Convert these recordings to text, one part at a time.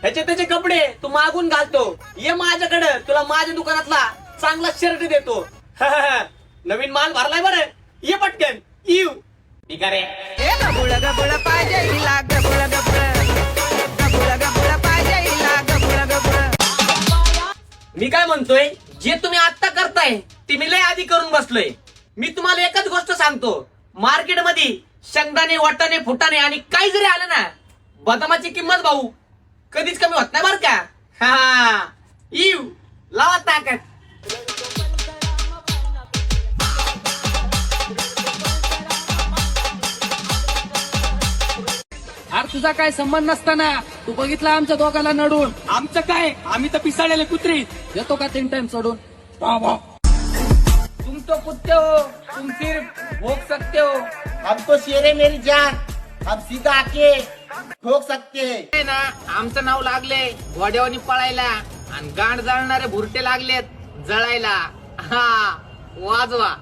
ह्याचे त्याचे कपडे तू मागून घालतो, ये माझ्याकडे, तुला माझ्या दुकानातला चांगला शर्ट देतो. नवीन माल भरलाय बरं, ये पटकन येऊ. ठीक आहे मी काय म्हणतोय, जे तुम्ही आता करताय ते मी लय आधी करून बसलोय. मी तुम्हाला एकच गोष्ट सांगतो, मार्केटमध्ये शेंगदाणे, वाटाणे, फुटाणे आणि काही जरी आलं ना, बदामाची किंमत भाऊ कधीच कमी होत नाही बर का. हा येऊ लावा ताकद. अरे तुझा काय संबंध नसताना तू बघितला आमच्या दोघांना नडून. आमचं काय, आम्ही तर पिसाळलेले कुत्रे. येतो का 3 टाइम सोडून. तुम तो कुत्ते हो, तुम सिर्फ भोग सकते हो. हम तो शेर है मेरी जान, हम सीधा आके ठोक सकते हैं. आहे ना, आमचं नाव लागले घोड्यावानी पळायला आणि गांड जाळणारे भुरटे लागलेत जळायला. हा वाजवा.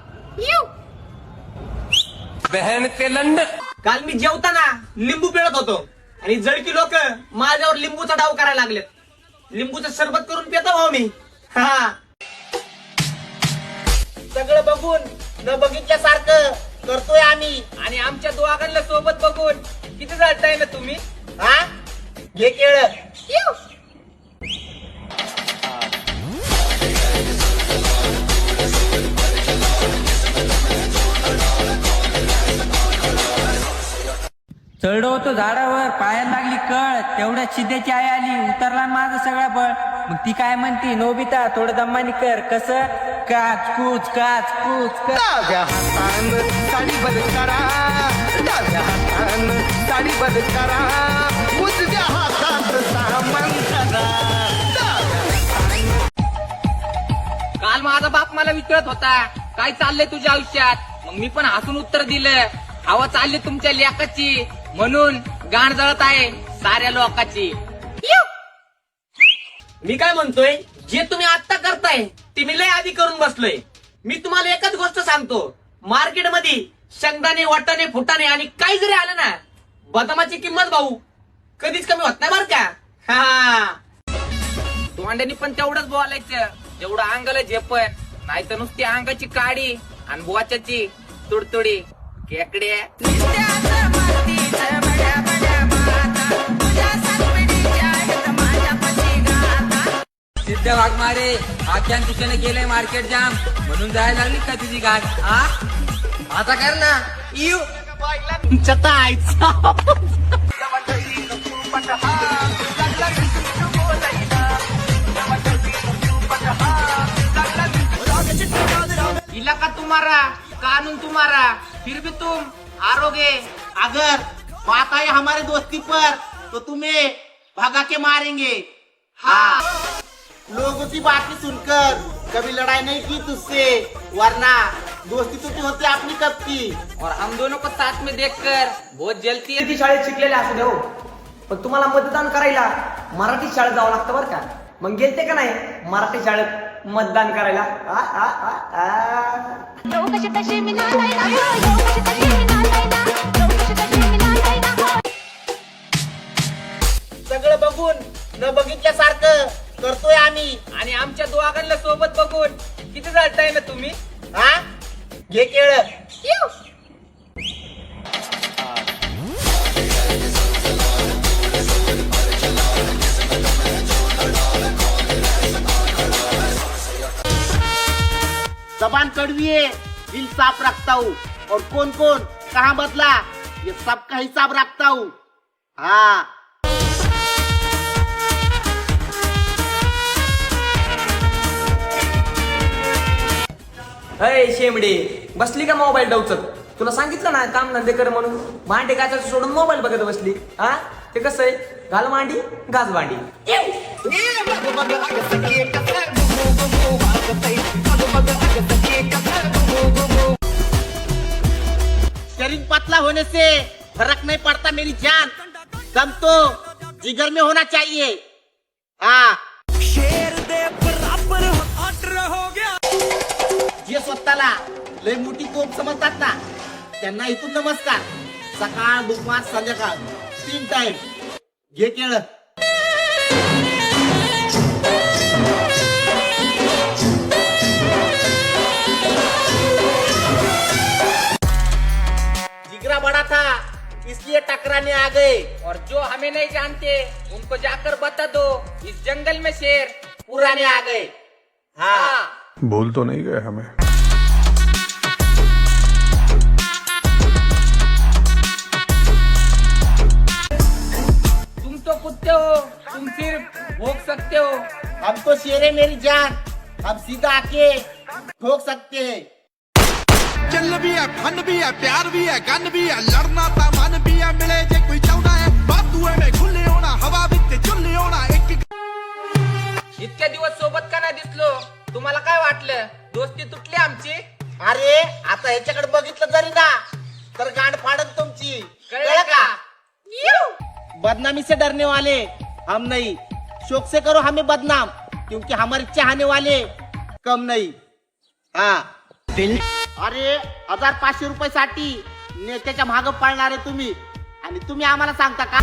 काल मी जेवताना लिंबू पिळत होतो आणि जळकी लोक माझ्यावर लिंबूचा डाव करायला लागलेत. लिंबूचं सरबत करून पितो भाऊ मी. हा सगळं बघून न बघितल्यासारखं करतोय आम्ही. आणि आमच्या दोघांना सोबत बघून किती जळताय ना तुम्ही. हा घे केळ. चढलो होतो झाडावर, पायाला लागली कळ, तेवढ्या शिद्याची आई आली, उतरला माझं सगळा बळ. मग ती काय म्हणती, नोबिता थोडं दम्मानी कर. कसं काच कूच काच कूच कर. डाव्या हातान साडी बंद करा, डाव्या हातान साडी बंद करा, उजव्या हातात सामान धरा. काल माझा बाप मला विचारत होता काय चाललंय तुझ्या आयुष्यात. मग मी पण हसून उत्तर दिलं, हवा चालली तुमच्या लेकाची, म्हणून गाण जळत आहे साऱ्या लोकांची. मी काय म्हणतोय, जे तुम्ही आता करताय ते मी लय आधी करून बसलोय. मी तुम्हाला एकच गोष्ट सांगतो, मार्केटमध्ये शेंगदाणे, वाटाणे, फुटाणे आणि काही जरी आलं ना, बदामाची किंमत भाऊ कधीच कमी होत नाही बर का. हा तोंड्यानी पण तेवढंच बोलायचं जेवढं अंगाला झेपत, नाही तर नुसती अंगाची काडी आणि बोचाची तुडतुडी केकड्या. सिद्ध वाघमारे आख्यान तिच्याने केलंय मार्केट जाम, म्हणून जायला लागली का तुझी गाठ. आता कर ना येऊ. इलाका तुम्हारा कानून तुम्हारा, फिर भी तुम हारोगे. अगर बात आए हमारे दोस्ती पर तो तुम्हें भगा के मारेंगे. हाँ लोगों की बातें सुनकर कभी लड़ाई नहीं की तुझसे, वरना दोस्ती तो तू होती अपनी कब की. और हम दोनों को साथ में देखकर बहुत जलती है. किती शाळेत शिकलेले असू दे हो, पण तुम्हाला मतदान करायला मराठी शाळेत जावं लागतं बरं का. मग गेलते का नाही मराठी शाळेत मतदान करायला. सगळं बघून न बघितल्यासारखं करतोय आम्ही. आणि आमच्या दोघांना सोबत बघून किती जळताय ना तुम्ही. हा घे केळ. जबान कड़वी है, दिल साफ रखता हूँ, और कौन कौन कहाँ बदला ये सबका हिसाब रखता हूँ. हाँ अय शेमडे, बसली का मोबाईल डवचत. तुला सांगितलं ना काम धंदे कर म्हणून, मांडे गाचाचं सोडून मोबाईल बघत बसली. हा ते कसं आहे, घाल मांडी गाज भांडी. शरीर पतला होने से फर्क नहीं पड़ता मेरी जान, दम तो जिगर में होना चाहिए. हाँ शेर दे बराबर ऑर्डर हो गया. जे स्वतःला लय मोठी तोप समजतात ना, त्यांना इथून नमस्कार. सकाळ दुपार संध्याकाळ 3 टाइम घे केळ. जिगरा बड़ा था इसलिए टकराने आ गए। और जो हमें नहीं जानते उनको जाकर बता दो इस जंगल में शेर पुराने आ गए। हाँ भूल तो नहीं गए हमें। तुम तो कुत्ते हो, तुम सिर्फ भोग सकते हो। हम तो शेर है मेरी जान, हम सीधा आके ठोक सकते हैं। चल भी है, फन भी है, प्यार भी है, गन भी है, लड़ना ता मन भी है, मिले जे कोई चाहता है बातूए में खुले होना, हवा बिच चुल्ले होना। एक इतके दिवस सोबत का नाही दिसलो, तुम्हाला काय वाटलं दोस्ती तुटली आमची? अरे आता ह्याच्याकडे बघितलं जरी ना तर गांड फाडत तुमची, कळलं का? बदनामी से डरने वाले हम नहीं, शौक से करो हमें बदनाम, क्योंकि हमारे चाहने वाले कम नहीं। हाँ अरे 1500 रुपयासाठी नेत्याच्या मागं पळणारे तुम्ही, आणि तुम्ही आम्हाला सांगता का